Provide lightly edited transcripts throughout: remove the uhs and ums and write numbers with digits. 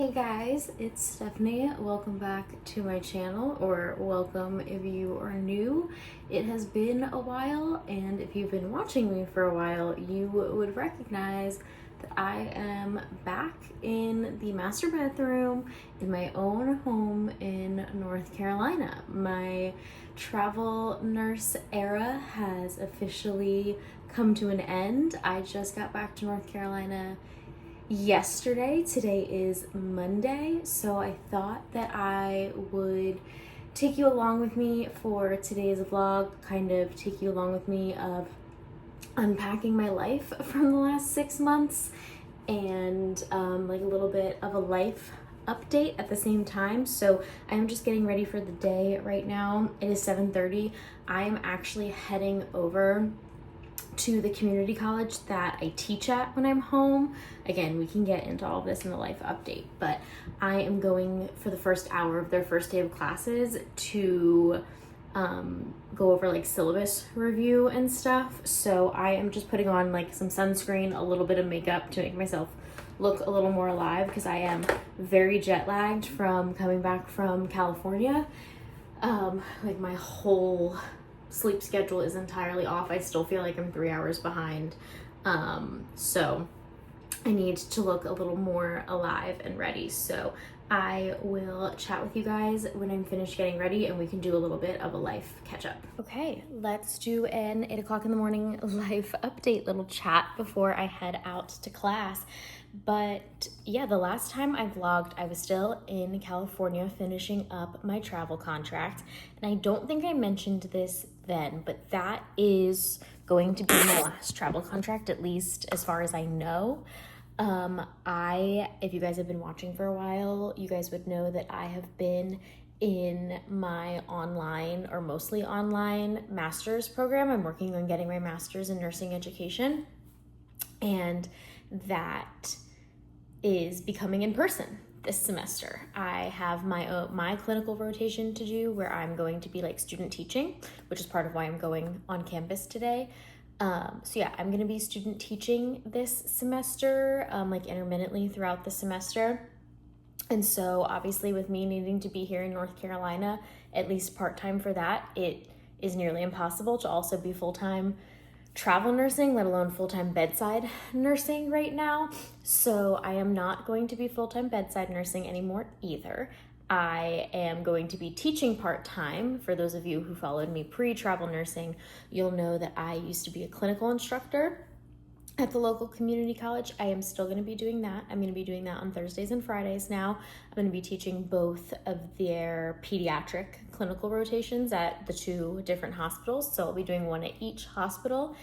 Hey guys, it's Stephanie. Welcome back to my channel, or welcome if you are new. It has been a while, and if you've been watching me for a while, you would recognize that I am back in the master bedroom in my own home in North Carolina. My travel nurse era has officially come to an end. I just got back to North Carolina yesterday. Today is Monday, so I thought that I would take you along with me for today's vlog, kind of take you along with me of unpacking my life from the last 6 months and like a little bit of a life update at the same time. So I'm just getting ready for the day right now. It is 7:30. I am actually heading over to the community college that I teach at when I'm home. Again, we can get into all of this in the life update, but I am going for the first hour of their first day of classes to go over like syllabus review and stuff. So I am just putting on like some sunscreen, a little bit of makeup to make myself look a little more alive because I am very jet lagged from coming back from California. Like my whole sleep schedule is entirely off. I still feel like I'm 3 hours behind. So I need to look a little more alive and ready. So I will chat with you guys when I'm finished getting ready and we can do a little bit of a life catch up. Okay, let's do an 8 o'clock in the morning life update little chat before I head out to class. But yeah, the last time I vlogged, I was still in California finishing up my travel contract. And I don't think I mentioned this then, but that is going to be my last travel contract, at least as far as I know. If you guys have been watching for a while, you guys would know that I have been in my online, or mostly online, master's program. I'm working on getting my master's in nursing education, and that is becoming in person this semester. I have my clinical rotation to do where I'm going to be like student teaching, which is part of why I'm going on campus today. So yeah, I'm gonna be student teaching this semester, like intermittently throughout the semester. And so obviously with me needing to be here in North Carolina, at least part-time for that, it is nearly impossible to also be full-time travel nursing, let alone full-time bedside nursing right now. So I am not going to be full-time bedside nursing anymore either. I am going to be teaching part-time. For those of you who followed me pre-travel nursing, you'll know that I used to be a clinical instructor at the local community college. I am still going to be doing that. I'm going to be doing that on Thursdays and Fridays now. I'm going to be teaching both of their pediatric clinical rotations at the 2 different hospitals. So I'll be doing one at each hospital.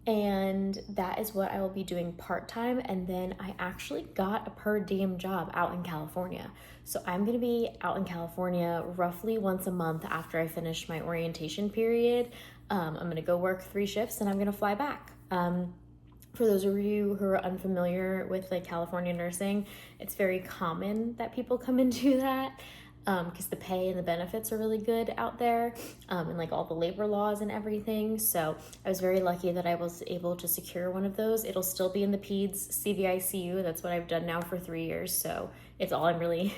And that is what I will be doing part-time. And then I actually got a per diem job out in California. So I'm going to be out in California roughly once a month after I finish my orientation period. I'm going to go work 3 shifts and I'm going to fly back. For those of you who are unfamiliar with like California nursing, it's very common that people come and do that because the pay and the benefits are really good out there, and like all the labor laws and everything. So I was very lucky that I was able to secure one of those. It'll still be in the peds CVICU. That's what I've done now for 3 years. So it's all I'm really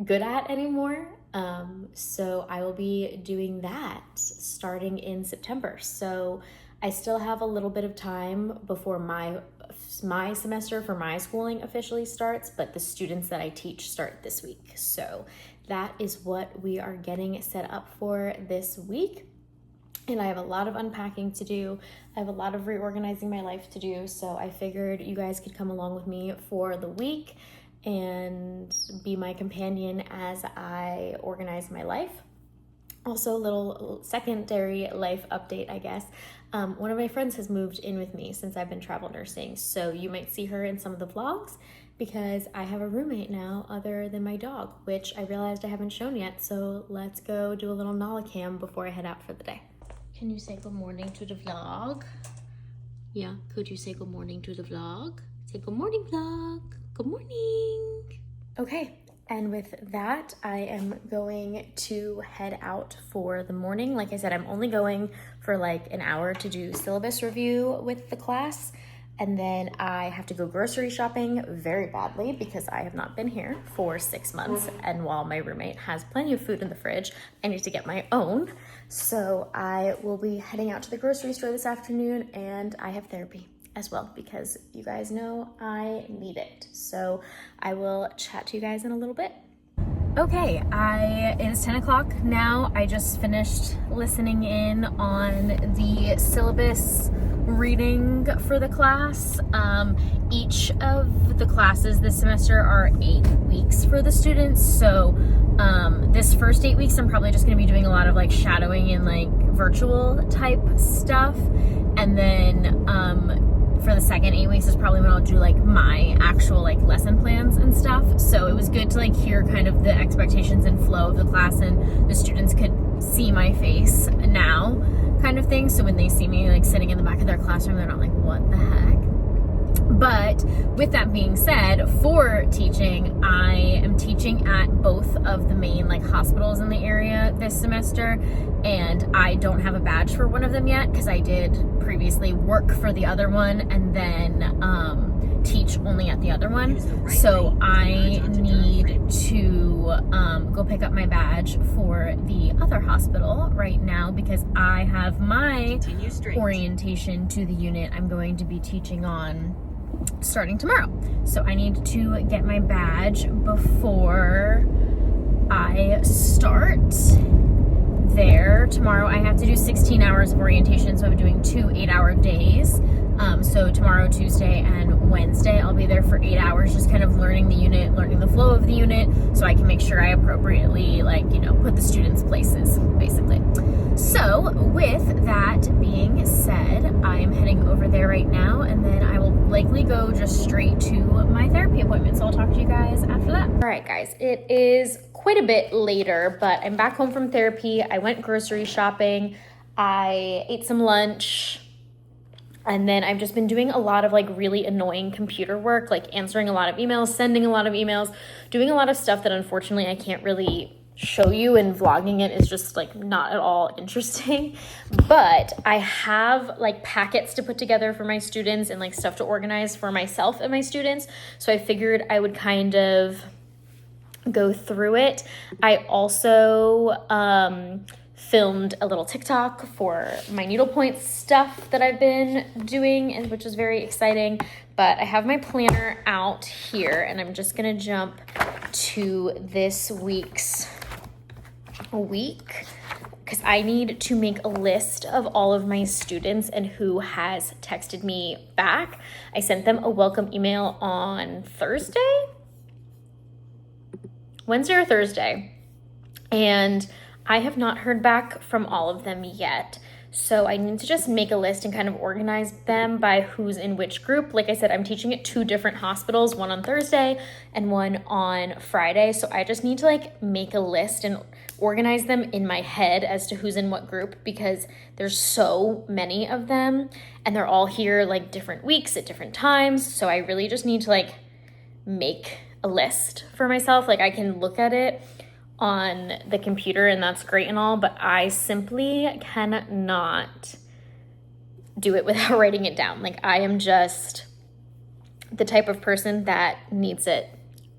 good at anymore. So I will be doing that starting in September. So I still have a little bit of time before my semester for my schooling officially starts, but the students that I teach start this week. So that is what we are getting set up for this week. And I have a lot of unpacking to do. I have a lot of reorganizing my life to do. So I figured you guys could come along with me for the week and be my companion as I organize my life. Also, a little secondary life update, I guess. One of my friends has moved in with me since I've been travel nursing, so you might see her in some of the vlogs because I have a roommate now other than my dog, which I realized I haven't shown yet, so let's go do a little Nala cam before I head out for the day. Can you say good morning to the vlog? Yeah, could you say good morning to the vlog? Say good morning, vlog. Good morning. Okay. And with that, I am going to head out for the morning. Like I said, I'm only going for like an hour to do syllabus review with the class. And then I have to go grocery shopping very badly because I have not been here for 6 months. And while my roommate has plenty of food in the fridge, I need to get my own. So I will be heading out to the grocery store this afternoon, and I have therapy as well because you guys know I need it. So I will chat to you guys in a little bit. Okay, it is 10 o'clock now. I just finished listening in on the syllabus reading for the class. Each of the classes this semester are 8 weeks for the students. So this first 8 weeks, I'm probably just gonna be doing a lot of like shadowing and like virtual type stuff. And then for the second 8 weeks is probably when I'll do like my actual like lesson plans and stuff. So it was good to like hear kind of the expectations and flow of the class, and the students could see my face now kind of thing. So when they see me like sitting in the back of their classroom, they're not like, what the heck? But with that being said, for teaching, I am teaching at both of the main like hospitals in the area this semester, and I don't have a badge for one of them yet because I did previously work for the other one and then teach only at the other one. So I need to go pick up my badge for the other hospital right now because I have my orientation to the unit I'm going to be teaching on starting tomorrow. So I need to get my badge before I start there. Tomorrow I have to do 16 hours of orientation, so I'm doing 2 8-hour days. So tomorrow, Tuesday, and Wednesday, I'll be there for 8 hours, just kind of learning the unit, learning the flow of the unit, so I can make sure I appropriately, like, you know, put the students places, basically. So with that being said, I'm heading over there right now, and then I will likely go just straight to my therapy appointment. So I'll talk to you guys after that. All right, guys, it is quite a bit later, but I'm back home from therapy. I went grocery shopping. I ate some lunch. And then I've just been doing a lot of like really annoying computer work, like answering a lot of emails, sending a lot of emails, doing a lot of stuff that unfortunately I can't really show you, and vlogging it is just like not at all interesting. But I have like packets to put together for my students and like stuff to organize for myself and my students. So I figured I would kind of go through it. I also filmed a little TikTok for my needlepoint stuff that I've been doing, and which is very exciting. But I have my planner out here, and I'm just gonna jump to this week's week because I need to make a list of all of my students and who has texted me back. I sent them a welcome email on Wednesday or Thursday, and I have not heard back from all of them yet. So I need to just make a list and kind of organize them by who's in which group. Like I said, I'm teaching at 2 different hospitals, one on Thursday and one on Friday. So I just need to like make a list and organize them in my head as to who's in what group, because there's so many of them and they're all here like different weeks at different times. So I really just need to like make a list for myself. Like I can look at it on the computer and that's great and all, but I simply cannot do it without writing it down. Like I am just the type of person that needs it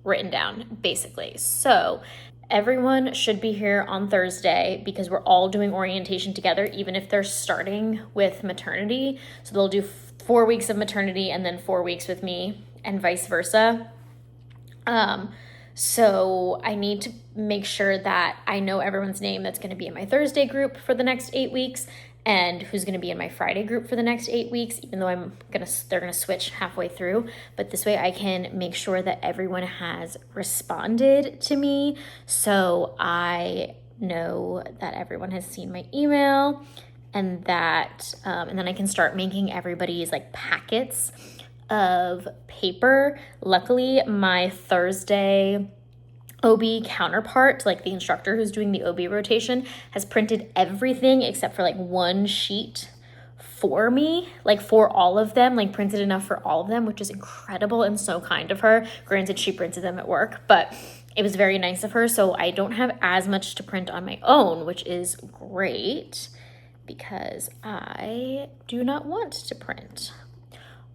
written down, basically. So everyone should be here on Thursday because we're all doing orientation together, even if they're starting with maternity. So they'll do 4 weeks of maternity and then 4 weeks with me and vice versa. So I need to make sure that I know everyone's name that's going to be in my Thursday group for the next 8 weeks and who's going to be in my Friday group for the next 8 weeks, even though they're going to switch halfway through. But this way I can make sure that everyone has responded to me. So I know that everyone has seen my email, and that, and then I can start making everybody's like packets of paper. Luckily, my Thursday OB counterpart, like the instructor who's doing the OB rotation, has printed everything except for like one sheet for me, like for all of them, like printed enough for all of them, which is incredible and so kind of her. Granted, she printed them at work, but it was very nice of her. So I don't have as much to print on my own, which is great because I do not want to print.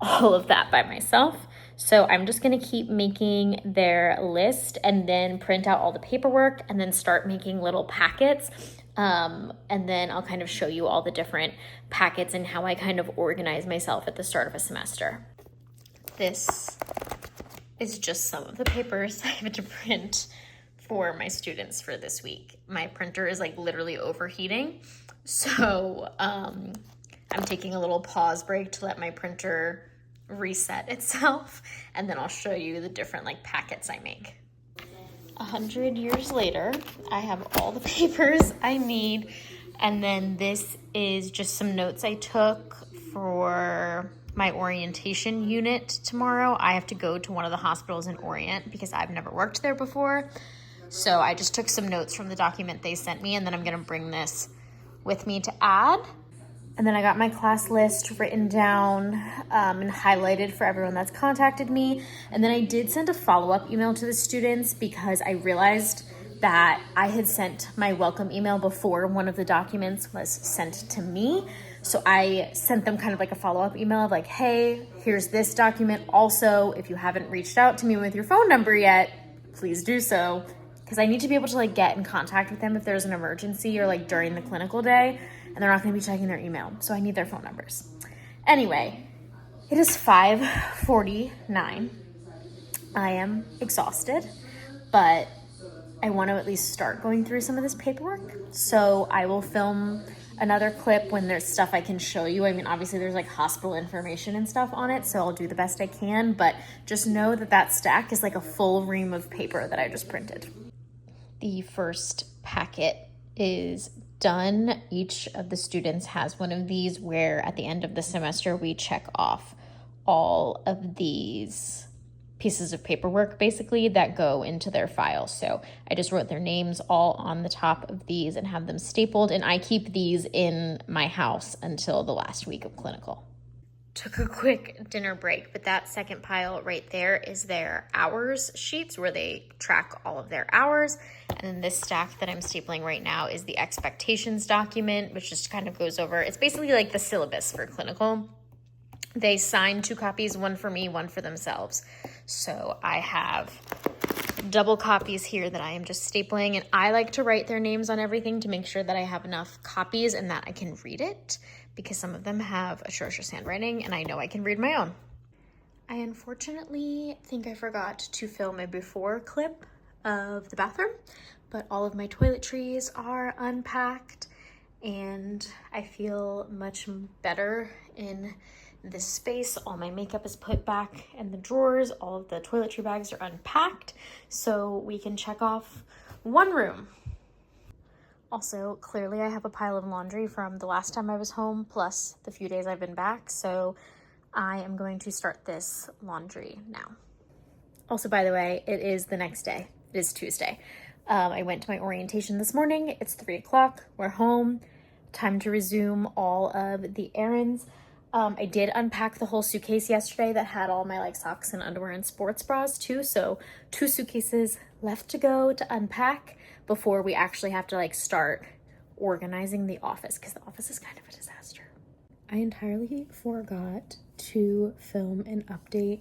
all of that by myself. So I'm just gonna keep making their list and then print out all the paperwork and then start making little packets. And then I'll kind of show you all the different packets and how I kind of organize myself at the start of a semester. This is just some of the papers I have to print for my students for this week. My printer is like literally overheating. So I'm taking a little pause break to let my printer reset itself, and then I'll show you the different like packets I make. 100 years later, I have all the papers I need, and then this is just some notes I took for my orientation unit tomorrow. I have to go to one of the hospitals in Orient because I've never worked there before. So I just took some notes from the document they sent me, and then I'm gonna bring this with me to add. And then I got my class list written down and highlighted for everyone that's contacted me. And then I did send a follow-up email to the students because I realized that I had sent my welcome email before one of the documents was sent to me. So I sent them kind of like a follow-up email of like, hey, here's this document. Also, if you haven't reached out to me with your phone number yet, please do so. Because I need to be able to like get in contact with them if there's an emergency or like during the clinical day. And they're not going to be checking their email. So I need their phone numbers. Anyway, it is 5:49. I am exhausted, but I want to at least start going through some of this paperwork. So I will film another clip when there's stuff I can show you. I mean, obviously there's like hospital information and stuff on it, so I'll do the best I can, but just know that that stack is like a full ream of paper that I just printed. The first packet is done. Each of the students has one of these where at the end of the semester we check off all of these pieces of paperwork basically that go into their file. So I just wrote their names all on the top of these and have them stapled, and I keep these in my house until the last week of clinical. Took a quick dinner break, but that second pile right there is their hours sheets where they track all of their hours. And then this stack that I'm stapling right now is the expectations document, which just kind of goes over, it's basically like the syllabus for clinical. They sign 2 copies, one for me, one for themselves. So I have double copies here that I am just stapling, and I like to write their names on everything to make sure that I have enough copies and that I can read it, because some of them have atrocious handwriting and I know I can read my own. I unfortunately think I forgot to film a before clip of the bathroom, but all of my toiletries are unpacked and I feel much better in this space. All my makeup is put back in the drawers, all of the toiletry bags are unpacked, so we can check off one room. Also, clearly I have a pile of laundry from the last time I was home, plus the few days I've been back, so I am going to start this laundry now. Also, by the way, it is the next day. It is Tuesday. I went to my orientation this morning. It's 3 o'clock. We're home. Time to resume all of the errands. I did unpack the whole suitcase yesterday that had all my like socks and underwear and sports bras too. So 2 suitcases left to go to unpack before we actually have to like start organizing the office, because the office is kind of a disaster. I entirely forgot to film an update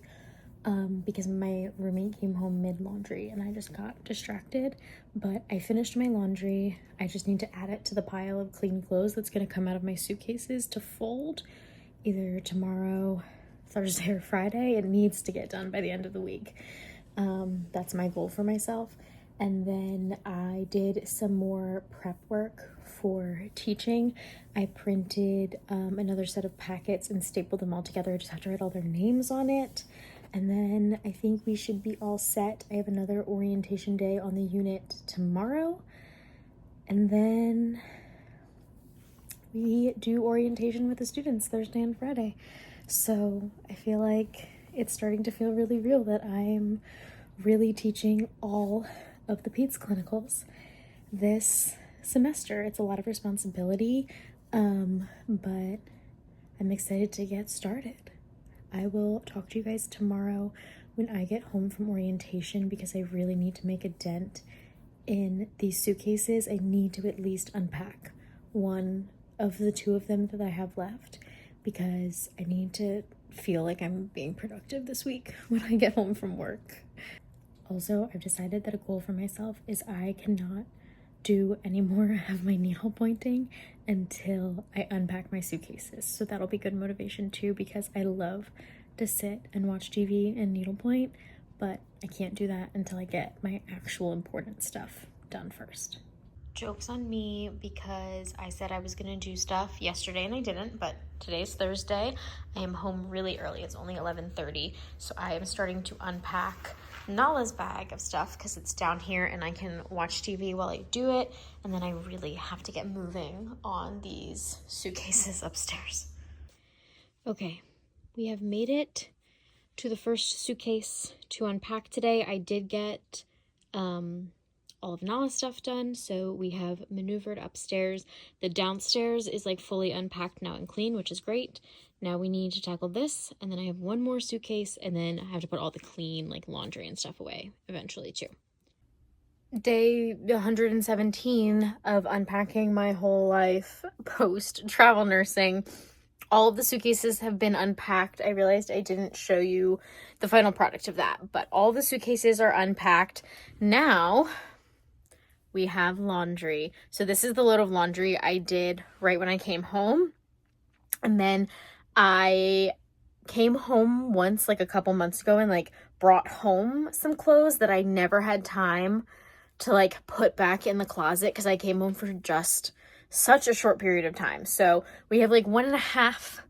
because my roommate came home mid-laundry and I just got distracted, but I finished my laundry. I just need to add it to the pile of clean clothes that's going to come out of my suitcases to fold either tomorrow, Thursday, or Friday. It needs to get done by the end of the week. That's my goal for myself. And then I did some more prep work for teaching. I printed another set of packets and stapled them all together. I just have to write all their names on it. And then I think we should be all set. I have another orientation day on the unit tomorrow. And then we do orientation with the students Thursday and Friday. So I feel like it's starting to feel really real that I'm really teaching all of the PEDS clinicals this semester. It's a lot of responsibility, but I'm excited to get started. I will talk to you guys tomorrow when I get home from orientation, because I really need to make a dent in these suitcases. I need to at least unpack one of the 2 of them that I have left, because I need to feel like I'm being productive this week when I get home from work. Also, I've decided that a goal for myself is I cannot do any more of my needle pointing until I unpack my suitcases. So that'll be good motivation too, because I love to sit and watch TV and needlepoint, but I can't do that until I get my actual important stuff done first. Joke's on me, because I said I was gonna do stuff yesterday and I didn't, but today's Thursday. I am home really early. It's only 11:30, so I am starting to unpack Nala's bag of stuff because it's down here and I can watch TV while I do it, and then I really have to get moving on these suitcases upstairs. Okay, we have made it to the first suitcase to unpack today. I did get all of Nala's stuff done, so we have maneuvered upstairs. The downstairs is like fully unpacked now and clean, which is great. Now we need to tackle this, and then I have one more suitcase, and then I have to put all the clean like laundry and stuff away eventually too. Day 117 of unpacking my whole life post travel nursing. All of the suitcases have been unpacked. I realized I didn't show you the final product of that, but all the suitcases are unpacked. Now we have laundry. So this is the load of laundry I did right when I came home. And then I came home once, like a couple months ago, and like brought home some clothes that I never had time to like put back in the closet because I came home for just such a short period of time. So we have like 1.5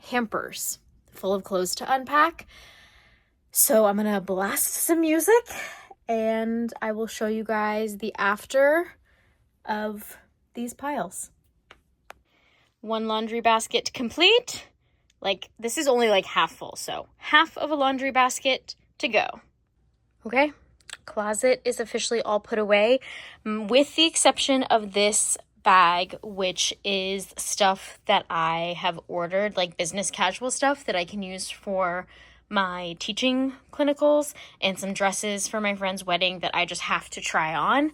hampers full of clothes to unpack. So I'm gonna blast some music and I will show you guys the after of these piles. One laundry basket complete. Like, this is only like half full, so half of a laundry basket to go. Okay, closet is officially all put away, with the exception of this bag, which is stuff that I have ordered, like business casual stuff that I can use for my teaching clinicals, and some dresses for my friend's wedding that I just have to try on.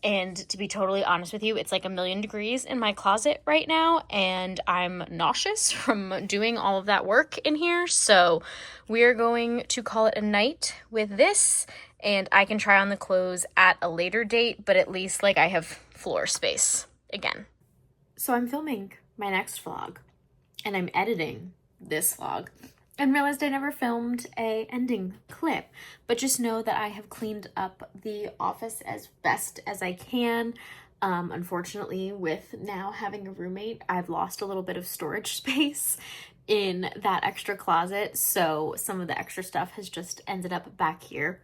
And to be totally honest with you, it's like 1,000,000 degrees in my closet right now, and I'm nauseous from doing all of that work in here. So we're going to call it a night with this, and I can try on the clothes at a later date, but at least like I have floor space again. So I'm filming my next vlog, and I'm editing this vlog, and realized I never filmed a ending clip, but just know that I have cleaned up the office as best as I can. Unfortunately, with now having a roommate, I've lost a little bit of storage space in that extra closet, so some of the extra stuff has just ended up back here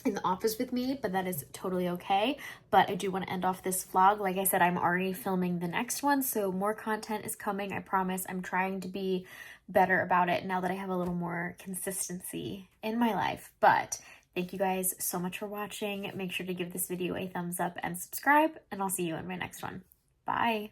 in the office with me, but that is totally okay. But I do want to end off this vlog. Like I said, I'm already filming the next one, so more content is coming, I promise. I'm trying to be better about it now that I have a little more consistency in my life. But thank you guys so much for watching. Make sure to give this video a thumbs up and subscribe, and I'll see you in my next one. Bye.